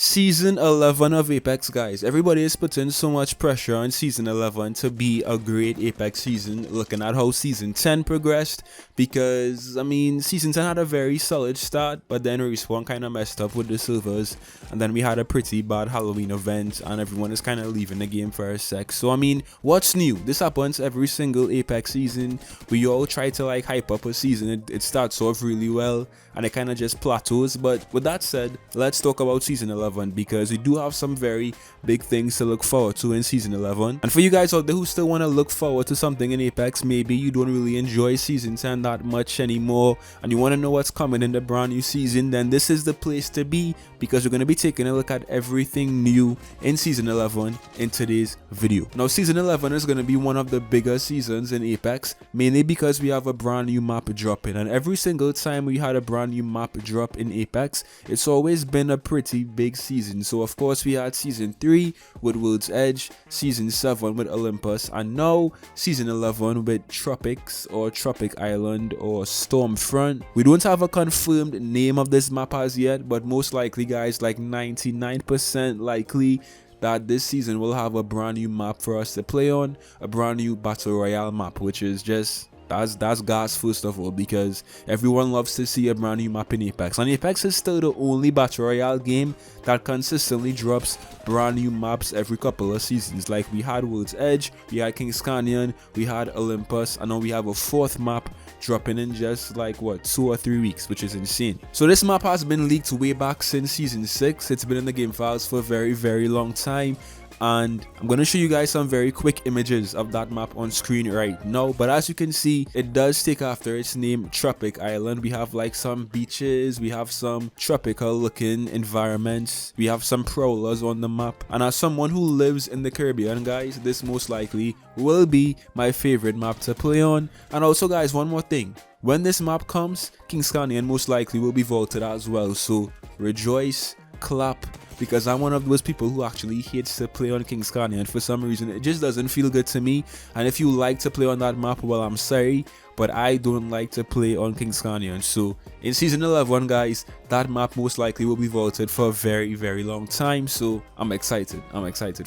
Season 11 of Apex, guys. Everybody is putting so much pressure on Season 11 to be a great Apex season, looking at how Season 10 progressed, because, I mean, Season 10 had a very solid start, but then Respawn kind of messed up with the servers, and then we had a pretty bad Halloween event, and everyone is kind of leaving the game for a sec. So, I mean, what's new? This happens every single Apex season. We all try to, like, hype up a season. It starts off really well, and it kind of just plateaus. But with that said, let's talk about Season 11, because we do have some very big things to look forward to in Season 11. And for you guys out there who still want to look forward to something in Apex, maybe you don't really enjoy Season 10 that much anymore, and you want to know what's coming in the brand new season, then this is the place to be, because we're going to be taking a look at everything new in Season 11 in today's video. Now, Season 11 is going to be one of the bigger seasons in Apex, mainly because we have a brand new map dropping, and every single time we had a brand new map drop in Apex, it's always been a pretty big season. So of course we had Season 3 with World's Edge, Season 7 with Olympus, and now Season 11 with Tropics or Tropic Island or Stormfront. We don't have a confirmed name of this map as yet, but most likely, guys, like 99% likely that this season will have a brand new map for us to play on, a brand new Battle Royale map, which is just that's gas first of all, because everyone loves to see a brand new map in Apex, and Apex is still the only Battle Royale game that consistently drops brand new maps every couple of seasons. Like we had World's Edge, we had Kings Canyon, we had Olympus, and now we have a fourth map dropping in just like what, 2 or 3 weeks, which is insane. So this map has been leaked way back since Season 6. It's been in the game files for a very long time, and I'm going to show you guys some very quick images of that map on screen right now. But as you can see, it does take after its name, Tropic Island. We have like some beaches, we have some tropical looking environments, we have some prowlers on the map, and as someone who lives in the Caribbean, guys, this most likely will be my favorite map to play on. And also, guys, one more thing, when this map comes, Kings Canyon most likely will be vaulted as well, so rejoice, clap, because I'm one of those people who actually hates to play on Kings Canyon. For some reason, it just doesn't feel good to me. And if you like to play on that map, well, I'm sorry, but I don't like to play on Kings Canyon. So in Season 11, guys, that map most likely will be vaulted for a very long time. So I'm excited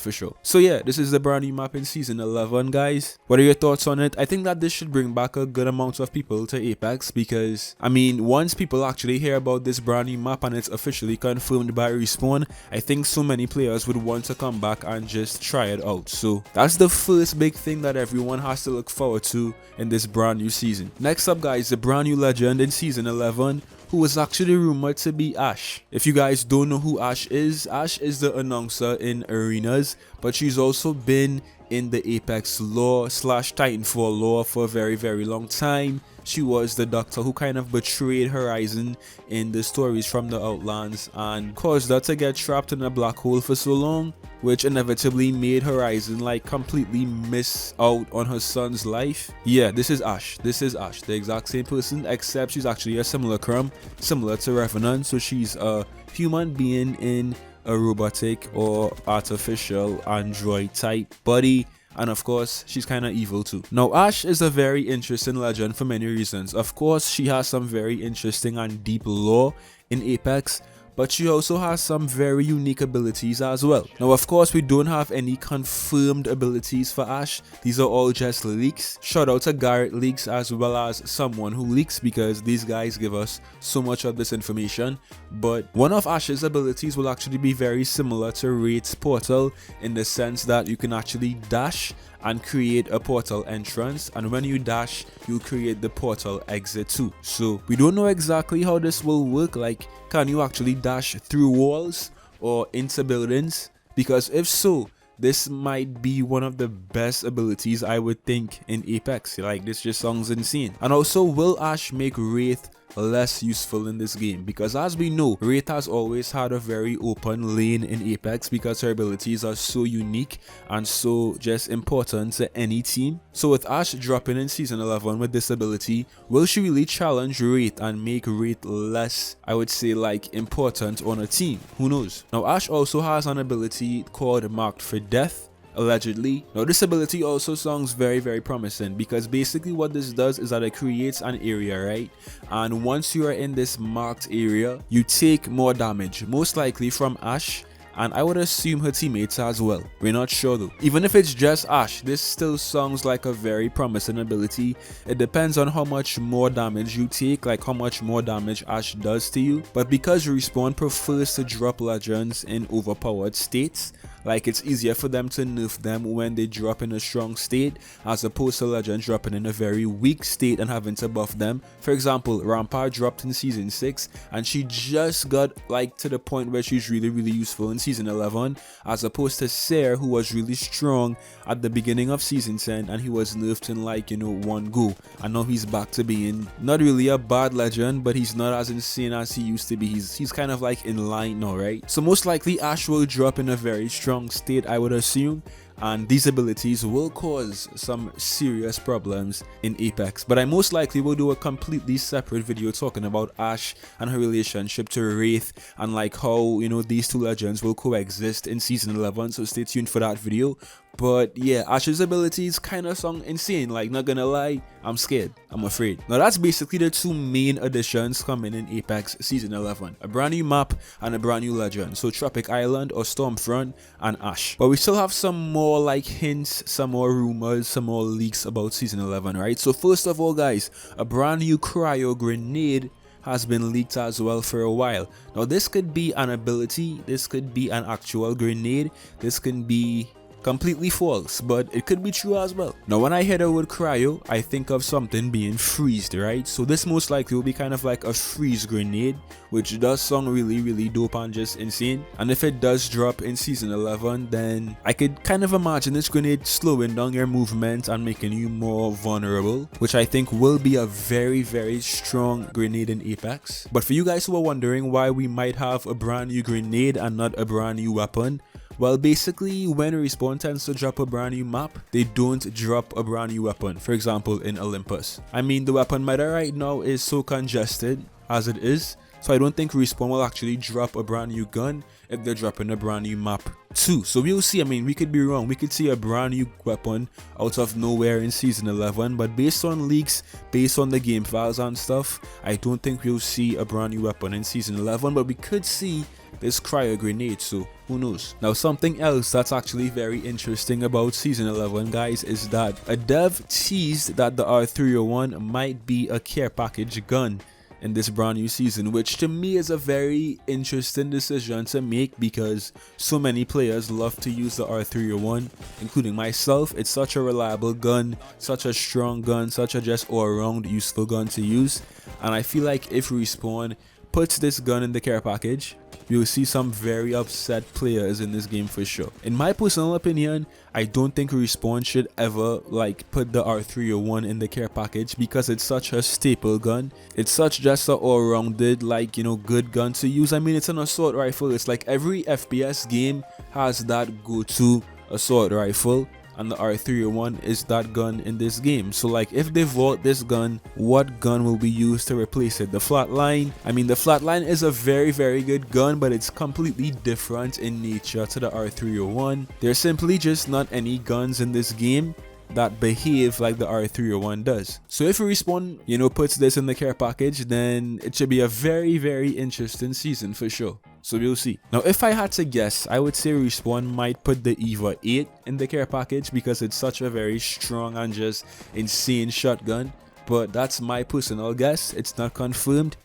for sure. So yeah, this is the brand new map in Season 11, guys. What are your thoughts on it? I think that this should bring back a good amount of people to Apex, because I mean, once people actually hear about this brand new map and it's officially confirmed by Respawn, I think so many players would want to come back and just try it out. So that's the first big thing that everyone has to look forward to in this brand new season. Next up, guys, the brand new legend in Season 11, who was actually rumored to be Ash. If you guys don't know who Ash is the announcer in arenas, but she's also been in the Apex lore / Titanfall lore for a very long time. She was the doctor who kind of betrayed Horizon in the stories from the Outlands and caused her to get trapped in a black hole for so long, which inevitably made Horizon like completely miss out on her son's life. Yeah, this is Ash, the exact same person, except she's actually a simulacrum, similar to Revenant. So she's a human being in a robotic or artificial android type body, and of course she's kind of evil too. Now Ash is a very interesting legend for many reasons. Of course, she has some very interesting and deep lore in Apex, but she also has some very unique abilities as well. Now of course, we don't have any confirmed abilities for Ash. These are all just leaks. Shout out to Garrett Leaks as well as Someone Who Leaks, because these guys give us so much of this information. But one of Ash's abilities will actually be very similar to Wraith's portal, in the sense that you can actually dash and create a portal entrance, and when you dash, you create the portal exit too. So we don't know exactly how this will work. Like, can you actually dash through walls or into buildings? Because if so, this might be one of the best abilities, I would think, in Apex. Like, this just sounds insane. And also, will Ash make Wraith less useful in this game? Because as we know, Wraith has always had a very open lane in Apex, because her abilities are so unique and so just important to any team. So with Ash dropping in Season 11 with this ability, will she really challenge Wraith and make Wraith less, I would say, like, important on a team? Who knows? Now Ash also has an ability called Marked for Death, allegedly. Now this ability also sounds very promising, because basically what this does is that it creates an area, right? And once you are in this marked area, you take more damage, most likely from Ashe, and I would assume her teammates as well. We're not sure though. Even if it's just Ashe, this still sounds like a very promising ability. It depends on how much more damage you take, like how much more damage Ashe does to you. But because Respawn prefers to drop legends in overpowered states, like it's easier for them to nerf them when they drop in a strong state, as opposed to legends dropping in a very weak state and having to buff them. For example, Rampart dropped in season 6 and she just got like to the point where she's really useful in season 11, as opposed to Ser, who was really strong at the beginning of season 10 and he was nerfed in like, you know, one go. And now he's back to being not really a bad legend, but he's not as insane as he used to be. He's kind of like in line now, right? So most likely Ashe will drop in a very strong state, I would assume, and these abilities will cause some serious problems in Apex. But I most likely will do a completely separate video talking about Ashe and her relationship to Wraith and like how, you know, these two legends will coexist in season 11, so stay tuned for that video. But yeah, Ashe's abilities kind of sound insane, like not gonna lie, I'm scared, I'm afraid. Now that's basically the two main additions coming in Apex season 11, a brand new map and a brand new legend, so Tropic Island or Stormfront and Ashe. But we still have some more like hints, some more rumors, some more leaks about season 11, right? So first of all guys, a brand new Cryo grenade has been leaked as well for a while. Now this could be an ability, this could be an actual grenade, this can be completely false, but it could be true as well. Now when I hear the word Cryo, I think of something being freezed, right? So this most likely will be kind of like a freeze grenade, which does sound really dope and just insane. And if it does drop in season 11, then I could kind of imagine this grenade slowing down your movement and making you more vulnerable, which I think will be a very strong grenade in Apex. But for you guys who are wondering why we might have a brand new grenade and not a brand new weapon, well, basically, when Respawn tends to drop a brand new map, they don't drop a brand new weapon. For example, in Olympus. I mean, the weapon meta right now is so congested as it is, so I don't think Respawn will actually drop a brand new gun if they're dropping a brand new map too. So we'll see. I mean, we could be wrong. We could see a brand new weapon out of nowhere in season 11, but based on leaks, based on the game files and stuff, I don't think we'll see a brand new weapon in season 11, but we could see this Cryo grenade, so who knows. Now something else that's actually very interesting about season 11 guys is that a dev teased that the R301 might be a care package gun in this brand new season, which to me is a very interesting decision to make because so many players love to use the R301, including myself. It's such a reliable gun, such a strong gun, such a just all-around useful gun to use, and I feel like if Respawn puts this gun in the care package, you'll see some very upset players in this game for sure. In my personal opinion, I don't think Respawn should ever like put the R301 in the care package because it's such a staple gun. It's such just a all-rounded, like, you know, good gun to use. I mean, it's an assault rifle. It's like every FPS game has that go-to assault rifle, and the R301 is that gun in this game. So like if they vault this gun, what gun will be used to replace it? The Flatline? I mean, the Flatline is a very good gun, but it's completely different in nature to the R301. There's simply just not any guns in this game that behave like the R301 does. So if Respawn, you know, puts this in the care package, then it should be a very interesting season for sure. So we'll see. Now if I had to guess, I would say Respawn might put the EVA 8 in the care package because it's such a very strong and just insane shotgun. But that's my personal guess. It's not confirmed.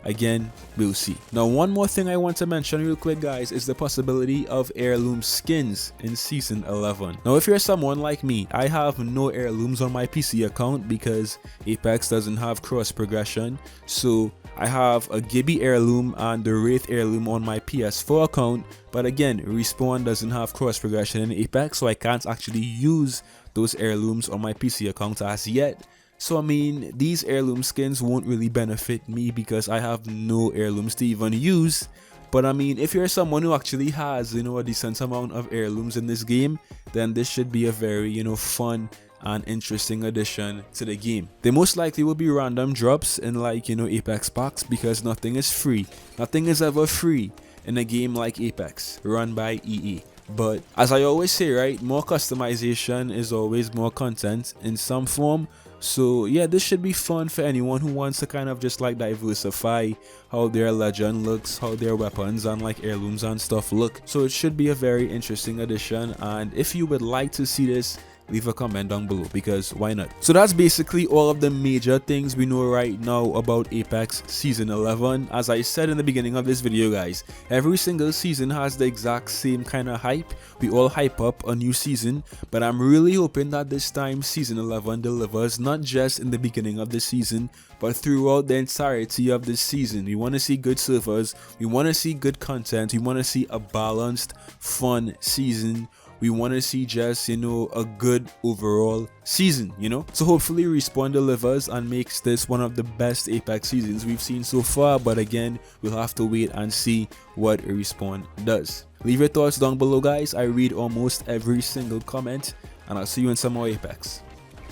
Again, we'll see. Now one more thing I want to mention real quick guys is the possibility of Heirloom Skins in season 11. Now if you're someone like me, I have no heirlooms on my PC account because Apex doesn't have cross progression. So I have a Gibby heirloom and the Wraith heirloom on my PS4 account, but again, Respawn doesn't have cross progression in Apex, so I can't actually use those heirlooms on my PC account as yet. So I mean, these heirloom skins won't really benefit me because I have no heirlooms to even use. But I mean, if you're someone who actually has, you know, a decent amount of heirlooms in this game, then this should be a very, you know, fun and interesting addition to the game. They most likely will be random drops in like, you know, Apex packs because nothing is free. Nothing is ever free in a game like Apex, run by EA. But as I always say, right, more customization is always more content in some form. So yeah, this should be fun for anyone who wants to kind of just like diversify how their legend looks, how their weapons and like heirlooms and stuff look. So it should be a very interesting addition, and if you would like to see this, leave a comment down below, because why not? So that's basically all of the major things we know right now about Apex Season 11. As I said in the beginning of this video, guys, every single season has the exact same kind of hype. We all hype up a new season, but I'm really hoping that this time Season 11 delivers, not just in the beginning of the season, but throughout the entirety of this season. We want to see good servers, we want to see good content, we want to see a balanced, fun season. We want to see just, you know, a good overall season, you know. So hopefully Respawn delivers and makes this one of the best Apex seasons we've seen so far, but again, we'll have to wait and see what Respawn does. Leave your thoughts down below, guys. I read almost every single comment, and I'll see you in some more Apex.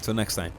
Till next time.